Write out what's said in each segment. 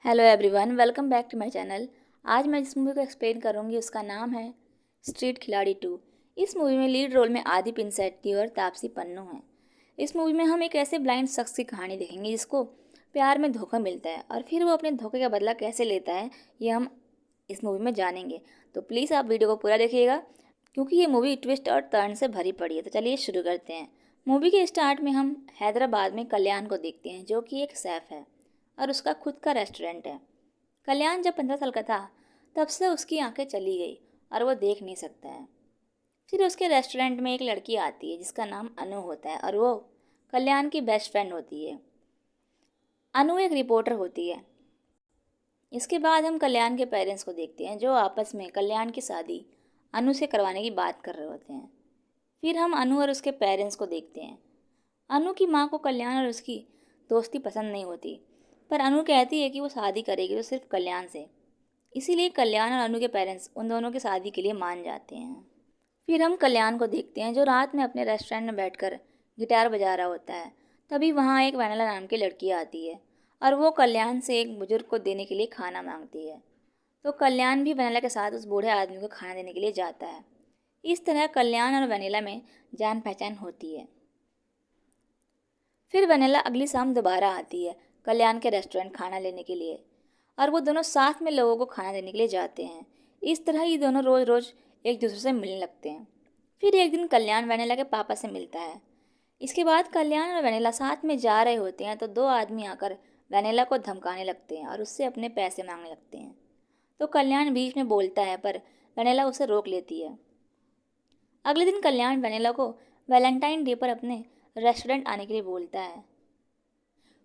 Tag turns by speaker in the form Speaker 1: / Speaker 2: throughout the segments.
Speaker 1: Hello everyone, welcome back to my channel. आज मैं जिस मूवी को एक्सप्लेन करूंगी उसका नाम है स्ट्रीट खिलाड़ी 2। इस मूवी में लीड रोल में आदि पिनिसेट्टी और तापसी पन्नू हैं। इस मूवी में हम एक ऐसे ब्लाइंड शख्स की कहानी देखेंगे जिसको प्यार में धोखा मिलता है और फिर वो अपने धोखे का बदला कैसे लेता है, ये हम इस मूवी में जानेंगे। तो प्लीज़ आप वीडियो को पूरा देखिएगा क्योंकि ये मूवी ट्विस्ट और टर्न से भरी पड़ी है। तो चलिए शुरू करते हैं। मूवी के स्टार्ट में हम हैदराबाद में कल्याण को देखते हैं जो कि एक शेफ़ है और उसका खुद का रेस्टोरेंट है। कल्याण जब 15 साल का था तब से उसकी आंखें चली गई और वो देख नहीं सकता है। फिर उसके रेस्टोरेंट में एक लड़की आती है जिसका नाम अनु होता है और वो कल्याण की बेस्ट फ्रेंड होती है। अनु एक रिपोर्टर होती है। इसके बाद हम कल्याण के पेरेंट्स को देखते हैं जो आपस में कल्याण की शादी अनु से करवाने की बात कर रहे होते हैं। फिर हम अनु और उसके पेरेंट्स को देखते हैं। अनु की माँ को कल्याण और उसकी दोस्ती पसंद नहीं होती, पर अनु कहती है कि वो शादी करेगी तो सिर्फ कल्याण से। इसीलिए कल्याण और अनु के पेरेंट्स उन दोनों की शादी के लिए मान जाते हैं। फिर हम कल्याण को देखते हैं जो रात में अपने रेस्टोरेंट में बैठकर गिटार बजा रहा होता है। तभी वहाँ एक वैनला नाम की लड़की आती है और वो कल्याण से एक बुजुर्ग को देने के लिए खाना मांगती है। तो कल्याण भी वैनला के साथ उस बूढ़े आदमी को खाना देने के लिए जाता है। इस तरह कल्याण और वैनिला में जान पहचान होती है। फिर वैनिला अगली शाम दोबारा आती है कल्याण के रेस्टोरेंट खाना लेने के लिए और वो दोनों साथ में लोगों को खाना देने के लिए जाते हैं। इस तरह ये दोनों रोज़ रोज़ एक दूसरे से मिलने लगते हैं। फिर एक दिन कल्याण वैनिला के पापा से मिलता है। इसके बाद कल्याण और वैनिला साथ में जा रहे होते हैं तो दो आदमी आकर वैनिला को धमकाने लगते हैं और उससे अपने पैसे मांगने लगते हैं। तो कल्याण बीच में बोलता है पर वैनिला उसे रोक लेती है। अगले दिन कल्याण वैनिला को वैलेंटाइन डे पर अपने रेस्टोरेंट आने के लिए बोलता है।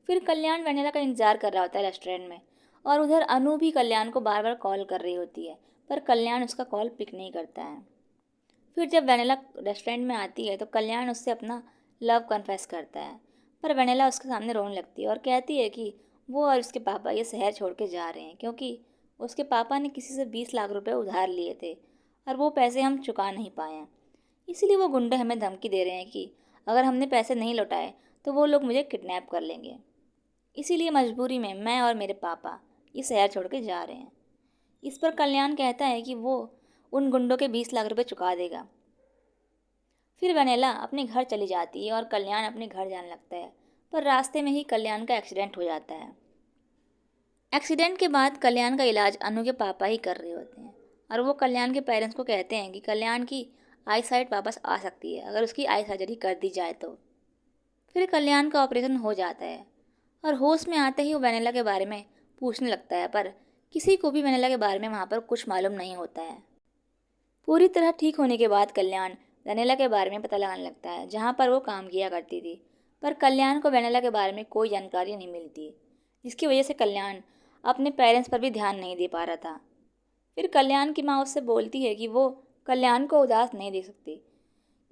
Speaker 1: फिर कल्याण वैनिला का इंतजार कर रहा होता है रेस्टोरेंट में और उधर अनु भी कल्याण को बार बार कॉल कर रही होती है, पर कल्याण उसका कॉल पिक नहीं करता है। फिर जब वैनिला रेस्टोरेंट में आती है तो कल्याण उससे अपना लव कन्फेस करता है, पर वैनिला उसके सामने रोने लगती है और कहती है कि वो और उसके पापा ये शहर छोड़ के जा रहे हैं क्योंकि उसके पापा ने किसी से 20 लाख रुपए उधार लिए थे और वो पैसे हम चुका नहीं पाए हैं। इसीलिए वो गुंडे हमें धमकी दे रहे हैं कि अगर हमने पैसे नहीं लौटाए तो वो लोग मुझे किडनैप कर लेंगे। इसीलिए मजबूरी में मैं और मेरे पापा ये शहर छोड़ के जा रहे हैं। इस पर कल्याण कहता है कि वो उन गुंडों के 20 लाख रुपए चुका देगा। फिर वैनिला अपने घर चली जाती है और कल्याण अपने घर जाने लगता है, पर रास्ते में ही कल्याण का एक्सीडेंट हो जाता है। एक्सीडेंट के बाद कल्याण का इलाज अनु के पापा ही कर रहे होते हैं और वो कल्याण के पेरेंट्स को कहते हैं कि कल्याण की आई साइट वापस आ सकती है अगर उसकी आई सर्जरी कर दी जाए तो। फिर कल्याण का ऑपरेशन हो जाता है और होश में आते ही वो वैनिला के बारे में पूछने लगता है, पर किसी को भी वैनिला के बारे में वहाँ पर कुछ मालूम नहीं होता है। पूरी तरह ठीक होने के बाद कल्याण वैनिला के बारे में पता लगाने लगता है जहाँ पर वो काम किया करती थी, पर कल्याण को वैनिला के बारे में कोई जानकारी नहीं मिलती, जिसकी वजह से कल्याण अपने पेरेंट्स पर भी ध्यान नहीं दे पा रहा था। फिर कल्याण की माँ उससे बोलती है कि वो कल्याण को उदास नहीं देख सकती,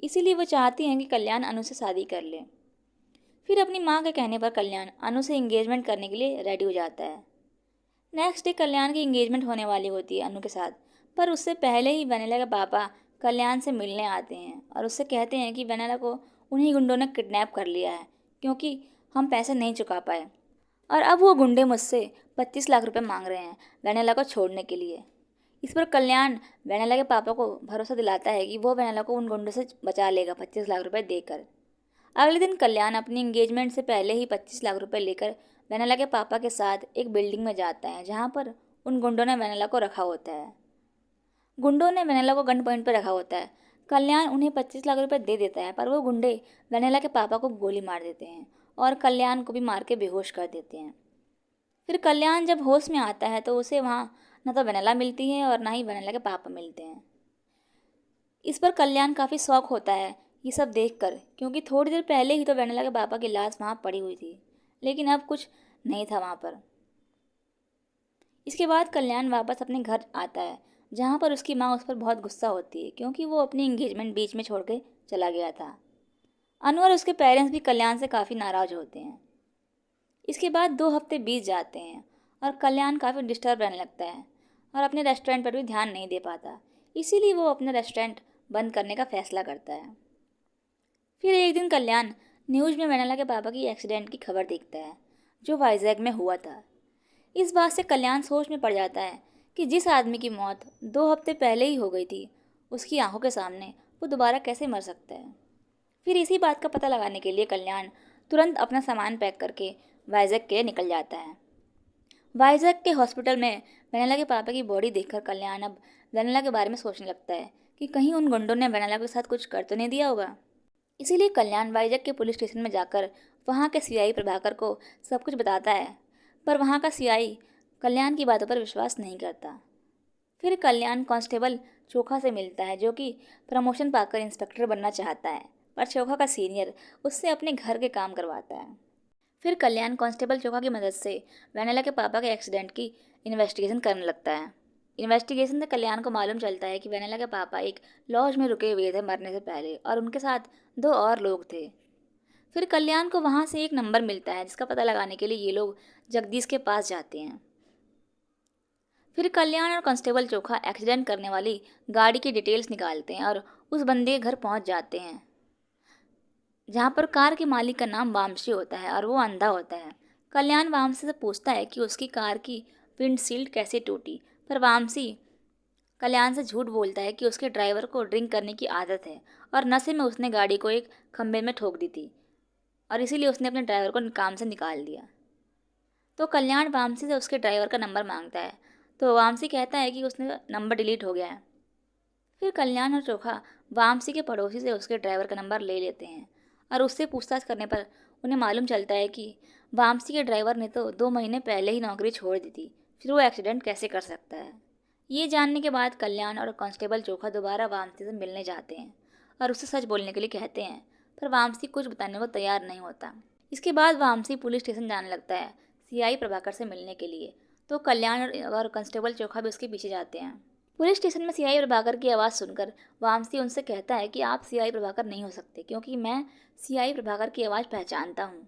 Speaker 1: इसीलिए वो चाहती हैं कि कल्याण अनु से शादी कर ले। फिर अपनी माँ के कहने पर कल्याण अनु से इंगेजमेंट करने के लिए रेडी हो जाता है। नेक्स्ट डे कल्याण की इंगेजमेंट होने वाली होती है अनु के साथ, पर उससे पहले ही वैनिला के पापा कल्याण से मिलने आते हैं और उससे कहते हैं कि वैनिला को उन्हीं गुंडों ने किडनैप कर लिया है क्योंकि हम पैसे नहीं चुका पाए और अब वो गुंडे मुझसे 25 लाख रुपए मांग रहे हैं वैनिला को छोड़ने के लिए। इस पर कल्याण वैनिला के पापा को भरोसा दिलाता है कि वो वैनिला को उन गुंडों से बचा लेगा 25 लाख रुपए देकर। अगले दिन कल्याण अपनी इंगेजमेंट से पहले ही 25 लाख रुपए लेकर वैनिला के पापा के साथ एक बिल्डिंग में जाता है जहाँ पर उन गुंडों ने वैनिला को रखा होता है। गुंडों ने वैनिला को गन पॉइंट पर रखा होता है। कल्याण उन्हें 25 लाख रुपए दे देता है, पर वो गुंडे वैनिला के पापा को गोली मार देते हैं और कल्याण को भी मार के बेहोश कर देते हैं। फिर कल्याण जब होश में आता है तो उसे वहाँ न तो वैनिला मिलती है और ना ही वैनिला के पापा मिलते हैं। इस पर कल्याण काफ़ी शौक होता है ये सब देखकर, क्योंकि थोड़ी देर पहले ही तो वैनिला के पापा की लाश वहाँ पड़ी हुई थी, लेकिन अब कुछ नहीं था वहाँ पर। इसके बाद कल्याण वापस अपने घर आता है जहाँ पर उसकी माँ उस पर बहुत गुस्सा होती है क्योंकि वो अपनी इंगेजमेंट बीच में छोड़ के चला गया था। अनु और उसके पेरेंट्स भी कल्याण से काफ़ी नाराज़ होते हैं। इसके बाद 2 हफ्ते बीत जाते हैं और कल्याण काफ़ी डिस्टर्ब रहने लगता है और अपने रेस्टोरेंट पर भी ध्यान नहीं दे पाता, इसीलिए वो अपने रेस्टोरेंट बंद करने का फैसला करता है। फिर एक दिन कल्याण न्यूज़ में वैनिला के पापा की एक्सीडेंट की खबर देखता है जो वाइजैग में हुआ था। इस बात से कल्याण सोच में पड़ जाता है कि जिस आदमी की मौत 2 हफ्ते पहले ही हो गई थी, उसकी आंखों के सामने वो दोबारा कैसे मर सकता है। फिर इसी बात का पता लगाने के लिए कल्याण तुरंत अपना सामान पैक करके वाइजैक के लिए निकल जाता है। वाइजैक के हॉस्पिटल में वेनेला के पापा की बॉडी देखकर कल्याण अब वेनेला के बारे में सोचने लगता है कि कहीं उन गुंडों ने वेनेला के साथ कुछ कर तो नहीं दिया होगा। इसीलिए कल्याण वाइजैक के पुलिस स्टेशन में जाकर वहाँ के सीआई प्रभाकर को सब कुछ बताता है, पर वहाँ का सीआई कल्याण की बातों पर विश्वास नहीं करता। फिर कल्याण कांस्टेबल चोखा से मिलता है, जो कि प्रमोशन पाकर इंस्पेक्टर बनना चाहता है, पर चोखा का सीनियर उससे अपने घर के काम करवाता है। फिर कल्याण कांस्टेबल चोखा की मदद से वेनेला के पापा के एक्सीडेंट की इन्वेस्टिगेशन करने लगता है। इन्वेस्टिगेशन से कल्याण को मालूम चलता है कि वेनेला के पापा एक लॉज में रुके हुए थे मरने से पहले, और उनके साथ 2 और लोग थे। फिर कल्याण को वहाँ से एक नंबर मिलता है, जिसका पता लगाने के लिए ये लोग जगदीश के पास जाते हैं। फिर कल्याण और कांस्टेबल चोखा एक्सीडेंट करने वाली गाड़ी की डिटेल्स निकालते हैं और उस बंदे के घर पहुँच जाते हैं, जहाँ पर कार के मालिक का नाम वामसी होता है और वो अंधा होता है। कल्याण वामसी से पूछता है कि उसकी कार की विंडशील्ड कैसे टूटी, पर वामसी कल्याण से झूठ बोलता है कि उसके ड्राइवर को ड्रिंक करने की आदत है और नशे में उसने गाड़ी को एक खंभे में ठोक दी थी, और इसीलिए उसने अपने ड्राइवर को काम से निकाल दिया। तो कल्याण वामसी से उसके ड्राइवर का नंबर मांगता है, तो वामसी कहता है कि उसने नंबर डिलीट हो गया है। फिर कल्याण और चोखा वामसी के पड़ोसी से उसके ड्राइवर का नंबर ले लेते हैं, और उससे पूछताछ करने पर उन्हें मालूम चलता है कि वामसी के ड्राइवर ने तो 2 महीने पहले ही नौकरी छोड़ दी थी, फिर वो एक्सीडेंट कैसे कर सकता है। ये जानने के बाद कल्याण और कांस्टेबल चोखा दोबारा वामसी से मिलने जाते हैं और उससे सच बोलने के लिए कहते हैं, पर वामसी कुछ बताने को तैयार नहीं होता। इसके बाद वामसी पुलिस स्टेशन जाने लगता है सीआई प्रभाकर से मिलने के लिए, तो कल्याण और कांस्टेबल चोखा भी उसके पीछे जाते हैं। पुलिस स्टेशन में सीआई प्रभाकर की आवाज़ सुनकर वामसी उनसे कहता है कि आप सीआई प्रभाकर नहीं हो सकते, क्योंकि मैं सीआई प्रभाकर की आवाज़ पहचानता हूँ।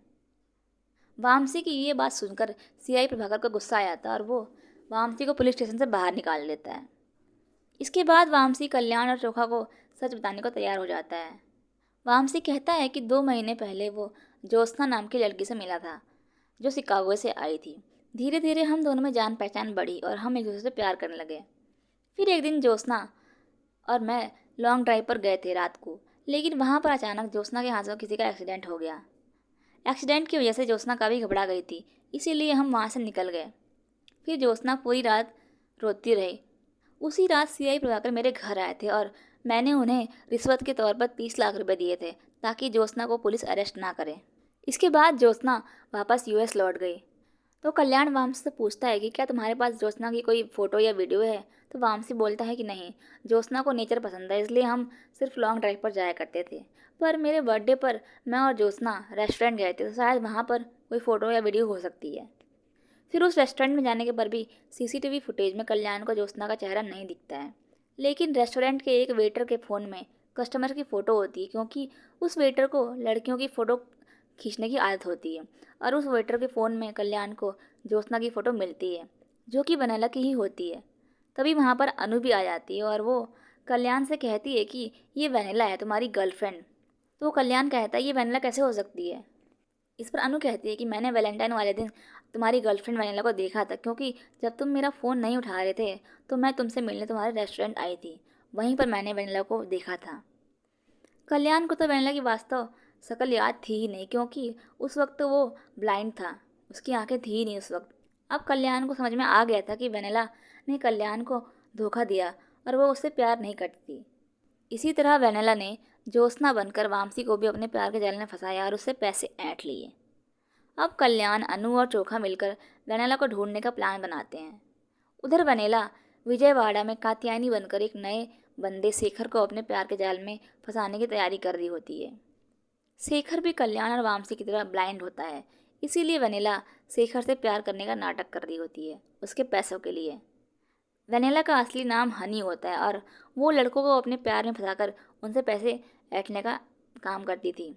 Speaker 1: वामसी की ये बात सुनकर सीआई प्रभाकर को गुस्सा आ जाता है और वो वामसी को पुलिस स्टेशन से बाहर निकाल देता है। इसके बाद वामसी कल्याण और चोखा को सच बताने को तैयार हो जाता है। वामसी कहता है कि 2 महीने पहले वो ज्योत्सना नाम की लड़की से मिला था, जो शिकागो से आई थी। धीरे धीरे हम दोनों में जान पहचान बढ़ी और हम एक दूसरे से प्यार करने लगे। फिर एक दिन ज्योत्सना और मैं लॉन्ग ड्राइव पर गए थे रात को, लेकिन वहाँ पर अचानक ज्योत्सना के हाथ से किसी का एक्सीडेंट हो गया। एक्सीडेंट की वजह से ज्योत्सना काफ़ी घबरा गई थी, इसीलिए हम वहाँ से निकल गए। फिर ज्योत्सना पूरी रात रोती रही। उसी रात सीआई प्रभाकर मेरे घर आए थे और मैंने उन्हें रिश्वत के तौर पर 30 लाख रुपए दिए थे, ताकि ज्योत्सना को पुलिस अरेस्ट ना करे। इसके बाद ज्योत्सना वापस यूएस लौट गई। तो कल्याण वामसी से पूछता है कि क्या तुम्हारे पास ज्योत्सना की कोई फ़ोटो या वीडियो है, तो वामसी बोलता है कि नहीं, ज्योत्सना को नेचर पसंद है, इसलिए हम सिर्फ लॉन्ग ड्राइव पर जाया करते थे। पर मेरे बर्थडे पर मैं और ज्योत्सना रेस्टोरेंट गए थे, तो शायद वहाँ पर कोई फ़ोटो या वीडियो हो सकती है। फिर उस रेस्टोरेंट में जाने के पर भी सीसीटीवी फुटेज में कल्याण को ज्योत्सना का चेहरा नहीं दिखता है, लेकिन रेस्टोरेंट के एक वेटर के फ़ोन में कस्टमर की फ़ोटो होती है, क्योंकि उस वेटर को लड़कियों की फ़ोटो खींचने की आदत होती है, और उस वेटर के फ़ोन में कल्याण को ज्योत्सना की फ़ोटो मिलती है, जो कि वेनेला की ही होती है। तभी वहाँ पर अनु भी आ जाती है और वो कल्याण से कहती है कि ये वेनेला है, तुम्हारी गर्लफ्रेंड। तो कल्याण कहता है ये वेनेला कैसे हो सकती है। इस पर अनु कहती है कि मैंने वैलेंटाइन वाले दिन तुम्हारी गर्लफ्रेंड वेनेला को देखा था, क्योंकि जब तुम मेरा फ़ोन नहीं उठा रहे थे तो मैं तुमसे मिलने तुम्हारे रेस्टोरेंट आई थी, वहीं पर मैंने वेनेला को देखा था। कल्याण को तो वेनेला की वास्तव शक्ल याद थी ही नहीं, क्योंकि उस वक्त तो वो ब्लाइंड था, उसकी आंखें थी ही नहीं उस वक्त। अब कल्याण को समझ में आ गया था कि वेनेला ने कल्याण को धोखा दिया और वो उससे प्यार नहीं करती थी। इसी तरह वेनेला ने ज्योत्सना बनकर वामसी को भी अपने प्यार के जाल में फंसाया और उससे पैसे ऐंठ लिए। अब कल्याण, अनु और चोखा मिलकर वेनेला को ढूंढने का प्लान बनाते हैं। उधर वेनेला विजयवाड़ा में कात्यायनी बनकर एक नए बंदे शेखर को अपने प्यार के जाल में फंसाने की तैयारी कर रही होती है। शेखर भी कल्याण और वामसी की तरह ब्लाइंड होता है, इसीलिए वेनेला शेखर से प्यार करने का नाटक कर रही होती है उसके पैसों के लिए। वेनेला का असली नाम हनी होता है और वो लड़कों को अपने प्यार में फंसाकर उनसे पैसे ऐंठने का काम करती थी,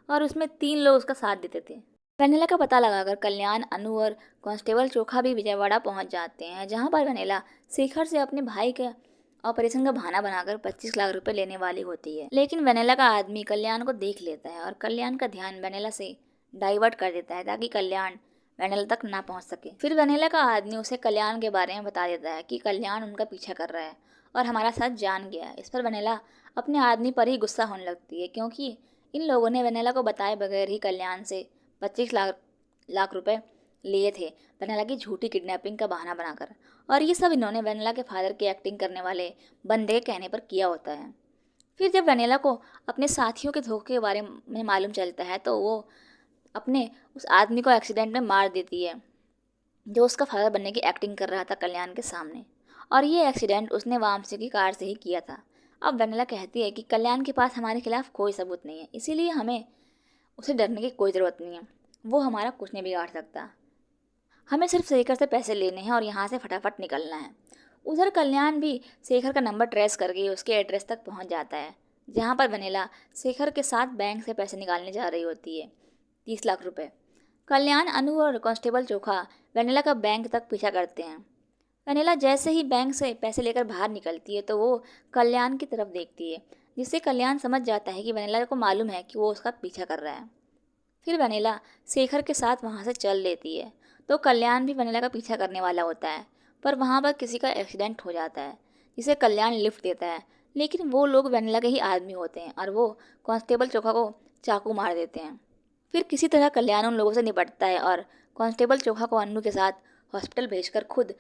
Speaker 1: और उसमें 3 लोग उसका साथ देते थे। वेनेला का पता लगाकर कल्याण, अनु और कांस्टेबल चोखा भी विजयवाड़ा पहुंच जाते हैं, जहां पर वेनेला शेखर से अपने भाई के ऑपरेशन का बहाना बनाकर 25 लाख रुपए लेने वाली होती है। लेकिन वेनेला का आदमी कल्याण को देख लेता है और कल्याण का ध्यान वेनेला से डाइवर्ट कर देता है, ताकि कल्याण वेनेला तक ना पहुंच सके। फिर वेनेला का आदमी उसे कल्याण के बारे में बता देता है कि कल्याण उनका पीछा कर रहा है और हमारा साथ जान गया है। इस पर वेनेला अपने आदमी पर ही गुस्सा होने लगती है, क्योंकि इन लोगों ने वेनेला को बताए बगैर ही कल्याण से 25 लाख रुपए लिए थे, वेनेला की झूठी किडनैपिंग का बहाना बनाकर। और ये सब इन्होंने वेनेला के फादर की एक्टिंग करने वाले बंदे के कहने पर किया होता है। फिर जब वेनेला को अपने साथियों के धोखे के बारे में मालूम चलता है तो वो अपने उस आदमी को एक्सीडेंट में मार देती है जो उसका फादर बनने की एक्टिंग कर रहा था कल्याण के सामने। और ये एक्सीडेंट उसने वामसी की कार से ही किया था। अब वेनेला कहती है कि कल्याण के पास हमारे खिलाफ कोई सबूत नहीं है, इसीलिए हमें उसे डरने की कोई ज़रूरत नहीं है। वो हमारा कुछ नहीं बिगाड़ सकता। हमें सिर्फ शेखर से पैसे लेने हैं और यहाँ से फटाफट निकलना है। उधर कल्याण भी शेखर का नंबर ट्रेस करके उसके एड्रेस तक पहुँच जाता है, जहाँ पर वेनेला शेखर के साथ बैंक से पैसे निकालने जा रही होती है, 30 लाख रुपए। कल्याण, अनु और कांस्टेबल चोखा वेनेला का बैंक तक पीछा करते हैं। वेनेला जैसे ही बैंक से पैसे लेकर बाहर निकलती है तो वो कल्याण की तरफ देखती है, जिससे कल्याण समझ जाता है कि वेनेला को मालूम है कि वो उसका पीछा कर रहा है। फिर वेनेला शेखर के साथ वहाँ से चल देती है तो कल्याण भी वेनेला का पीछा करने वाला होता है, पर वहाँ पर किसी का एक्सीडेंट हो जाता है जिसे कल्याण लिफ्ट देता है। लेकिन वो लोग वेनेला के ही आदमी होते हैं और वो कांस्टेबल चोखा को चाकू मार देते हैं। फिर किसी तरह कल्याण उन लोगों से निपटता है और कांस्टेबल चोखा को अन्नू के साथ हॉस्पिटल भेजकर खुद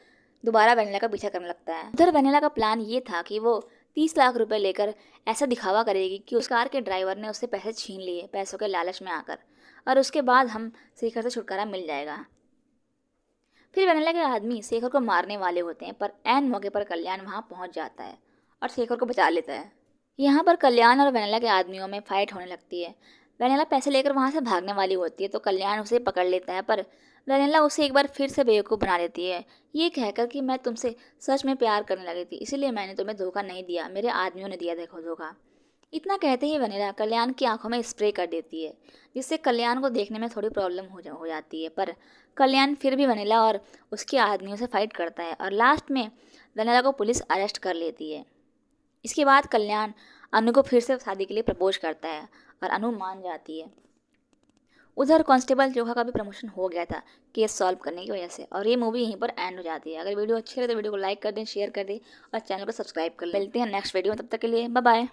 Speaker 1: दोबारा वेनेला का पीछा करने लगता है। उधर वेनेला का प्लान ये था कि वो 30 लाख रुपए लेकर ऐसा दिखावा करेगी कि उस कार के ड्राइवर ने उससे पैसे छीन लिए पैसों के लालच में आकर, और उसके बाद हम शेखर से छुटकारा मिल जाएगा। फिर वेनेला के आदमी शेखर को मारने वाले होते हैं, पर ऐन मौके पर कल्याण वहाँ पहुँच जाता है और शेखर को बचा लेता है। यहाँ पर कल्याण और वेनेला के आदमियों में फाइट होने लगती है। वेनेला पैसे लेकर वहाँ से भागने वाली होती है तो कल्याण उसे पकड़ लेता है, पर वेनेला उसे एक बार फिर से बेवकूफ़ बना देती है, ये कहकर कि मैं तुमसे सच में प्यार करने लगी थी, इसीलिए मैंने तुम्हें धोखा नहीं दिया, मेरे आदमियों ने दिया देखो धोखा। इतना कहते ही वेनेला कल्याण की आंखों में स्प्रे कर देती है, जिससे कल्याण को देखने में थोड़ी प्रॉब्लम हो जाती है। पर कल्याण फिर भी वेनेला और उसके आदमियों से फाइट करता है और लास्ट में वेनेला को पुलिस अरेस्ट कर लेती है। इसके बाद कल्याण अनु को फिर से शादी के लिए प्रपोज करता है और अनु मान जाती है। उधर कांस्टेबल चोखा का भी प्रमोशन हो गया था केस सॉल्व करने की वजह से, और ये मूवी यहीं पर एंड हो जाती है। अगर वीडियो अच्छी लगे तो वीडियो को लाइक कर दें, शेयर कर दें और चैनल को सब्सक्राइब कर लें। मिलते हैं नेक्स्ट वीडियो में, तब तक के लिए बाय बाय।